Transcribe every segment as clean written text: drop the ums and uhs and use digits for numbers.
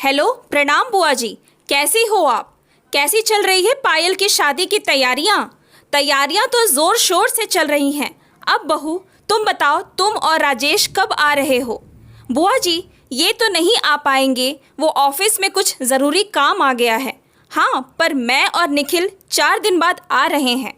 Hello, प्रणाम बुआ जी। कैसी हो आप? कैसी चल रही है पायल की शादी की तैयारियां? तैयारियां तो जोर शोर से चल रही हैं। अब बहू, तुम बताओ, तुम और राजेश कब आ रहे हो? बुआ जी, ये तो नहीं आ पाएंगे, वो ऑफिस में कुछ ज़रूरी काम आ गया है। हाँ, पर मैं और निखिल 4 दिन बाद आ रहे हैं।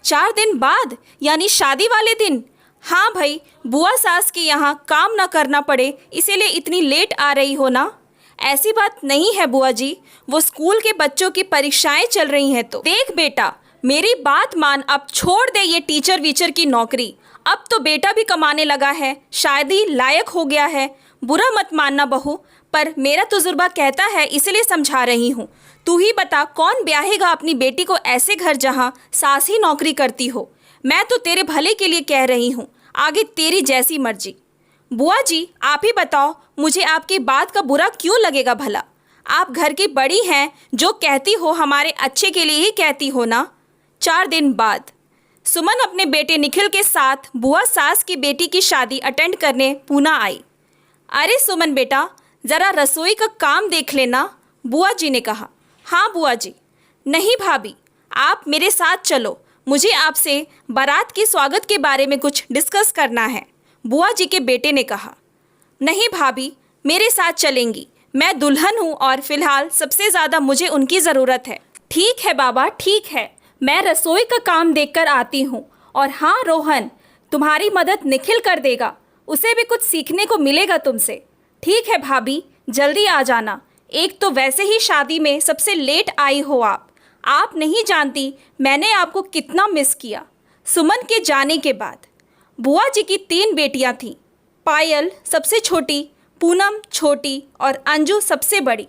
4 दिन बाद यानी शादी वाले दिन? हाँ भाई, बुआ सास के यहाँ काम ना करना पड़े इसीलिए इतनी लेट आ रही हो ना? ऐसी बात नहीं है बुआ जी, वो स्कूल के बच्चों की परीक्षाएं चल रही हैं। तो देख बेटा, मेरी बात मान, अब छोड़ दे ये टीचर वीचर की नौकरी। अब तो बेटा भी कमाने लगा है, शायद ही लायक हो गया है। बुरा मत मानना बहू, पर मेरा तजुर्बा कहता है इसलिए समझा रही हूँ। तू ही बता, कौन ब्याहेगा अपनी बेटी को ऐसे घर जहाँ सास ही नौकरी करती हो? मैं तो तेरे भले के लिए कह रही हूँ, आगे तेरी जैसी मर्जी। बुआ जी, आप ही बताओ, मुझे आपकी बात का बुरा क्यों लगेगा भला? आप घर की बड़ी हैं, जो कहती हो हमारे अच्छे के लिए ही कहती हो ना। 4 दिन बाद सुमन अपने बेटे निखिल के साथ बुआ सास की बेटी की शादी अटेंड करने पूना आई। अरे सुमन बेटा, ज़रा रसोई का काम देख लेना, बुआ जी ने कहा। हाँ बुआ जी। नहीं भाभी, आप मेरे साथ चलो, मुझे आपसे बारात के स्वागत के बारे में कुछ डिस्कस करना है, बुआ जी के बेटे ने कहा। नहीं भाभी, मेरे साथ चलेंगी, मैं दुल्हन हूँ और फिलहाल सबसे ज़्यादा मुझे उनकी ज़रूरत है। ठीक है बाबा, ठीक है, मैं रसोई का काम देखकर आती हूँ। और हाँ रोहन, तुम्हारी मदद निखिल कर देगा, उसे भी कुछ सीखने को मिलेगा तुमसे। ठीक है भाभी, जल्दी आ जाना। एक तो वैसे ही शादी में सबसे लेट आई हो आप नहीं जानती मैंने आपको कितना मिस किया। सुमन के जाने के बाद बुआ जी की 3 बेटियां थीं। पायल सबसे छोटी, पूनम छोटी और अंजू सबसे बड़ी।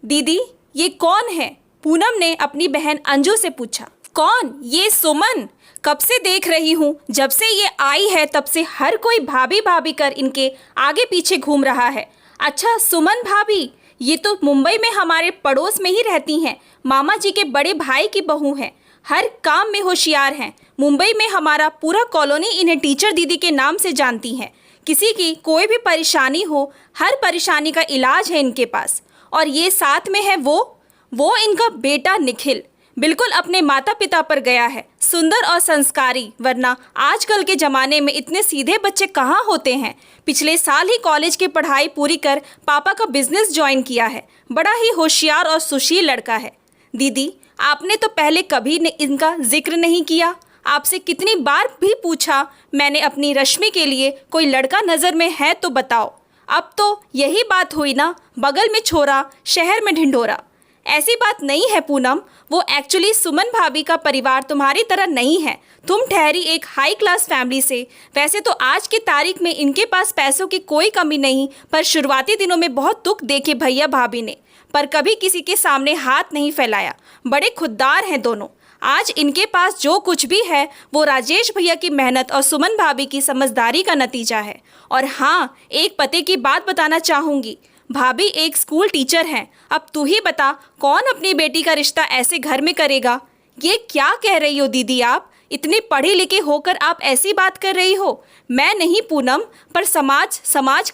दीदी, ये कौन है? पूनम ने अपनी बहन अंजू से पूछा। कौन? ये सुमन। कब से देख रही हूँ, जब से ये आई है तब से हर कोई भाभी भाभी कर इनके आगे पीछे घूम रहा है। अच्छा सुमन भाभी, ये तो मुंबई में हमारे पड़ोस में ही रहती हैं, मामा जी के बड़े भाई की बहू हैं, हर काम में होशियार हैं। मुंबई में हमारा पूरा कॉलोनी इन्हें टीचर दीदी के नाम से जानती है। किसी की कोई भी परेशानी हो, हर परेशानी का इलाज है इनके पास। और ये साथ में है वो इनका बेटा निखिल, बिल्कुल अपने माता पिता पर गया है, सुंदर और संस्कारी, वरना आजकल के ज़माने में इतने सीधे बच्चे कहाँ होते हैं। पिछले साल ही कॉलेज की पढ़ाई पूरी कर पापा का बिजनेस ज्वाइन किया है, बड़ा ही होशियार और सुशील लड़का है। दीदी, आपने तो पहले कभी इनका जिक्र नहीं किया। आपसे कितनी बार भी पूछा मैंने अपनी रश्मि के लिए कोई लड़का नज़र में है तो बताओ। अब तो यही बात हुई ना, बगल में छोरा, शहर में ढिंढोरा। ऐसी बात नहीं है पूनम, वो एक्चुअली सुमन भाभी का परिवार तुम्हारी तरह नहीं है। तुम ठहरी एक हाई क्लास फैमिली से। वैसे तो आज की तारीख में इनके पास पैसों की कोई कमी नहीं, पर शुरुआती दिनों में बहुत दुख देखे भैया भाभी ने, पर कभी किसी के सामने हाथ नहीं फैलाया। बड़े खुददार हैं दोनों। आज इनके पास जो कुछ भी है वो राजेश भैया की मेहनत और सुमन भाभी की समझदारी का नतीजा है। और हाँ, एक पते की बात बताना चाहूँगी, भाभी एक स्कूल टीचर हैं। अब तू ही बता, कौन अपनी बेटी का रिश्ता ऐसे घर में करेगा? ये क्या कह रही हो दीदी आप? इतने पढ़े लिखे होकर आप ऐसी बात कर रही हो? मैं नहीं पूनम, पर समाज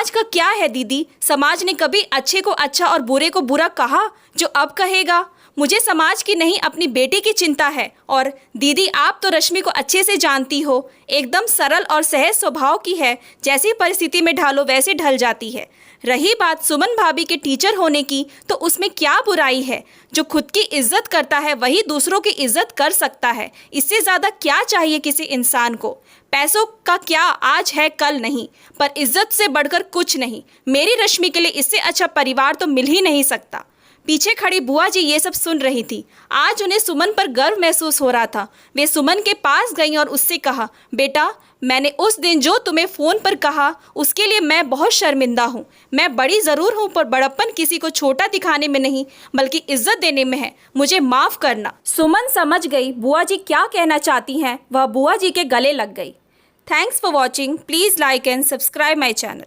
का क्या है दीदी? समाज ने कभी अच्छे को अच्छा और बुरे को बुरा कहा जो अब कहेगा? मुझे समाज की नहीं, अपनी बेटी की चिंता है। और दीदी, आप तो रश्मि को अच्छे से जानती हो, एकदम सरल और सहज स्वभाव की है, जैसी परिस्थिति में ढालो वैसे ढल जाती है। रही बात सुमन भाभी के टीचर होने की, तो उसमें क्या बुराई है? जो खुद की इज्जत करता है वही दूसरों की इज्जत कर सकता है। इससे ज़्यादा क्या चाहिए किसी इंसान को? पैसों का क्या आज है कल नहीं, पर इज्जत से बढ़कर कुछ नहीं। मेरी रश्मि के लिए इससे अच्छा परिवार तो मिल ही नहीं सकता। पीछे खड़ी बुआ जी ये सब सुन रही थी। आज उन्हें सुमन पर गर्व महसूस हो रहा था। वे सुमन के पास गईं और उससे कहा, बेटा, मैंने उस दिन जो तुम्हें फ़ोन पर कहा उसके लिए मैं बहुत शर्मिंदा हूँ। मैं बड़ी ज़रूर हूँ, पर बड़प्पन किसी को छोटा दिखाने में नहीं बल्कि इज्जत देने में है। मुझे माफ़ करना। सुमन समझ गई बुआ जी क्या कहना चाहती हैं, वह बुआ जी के गले लग गई। Thanks for watching. Please like and subscribe my channel.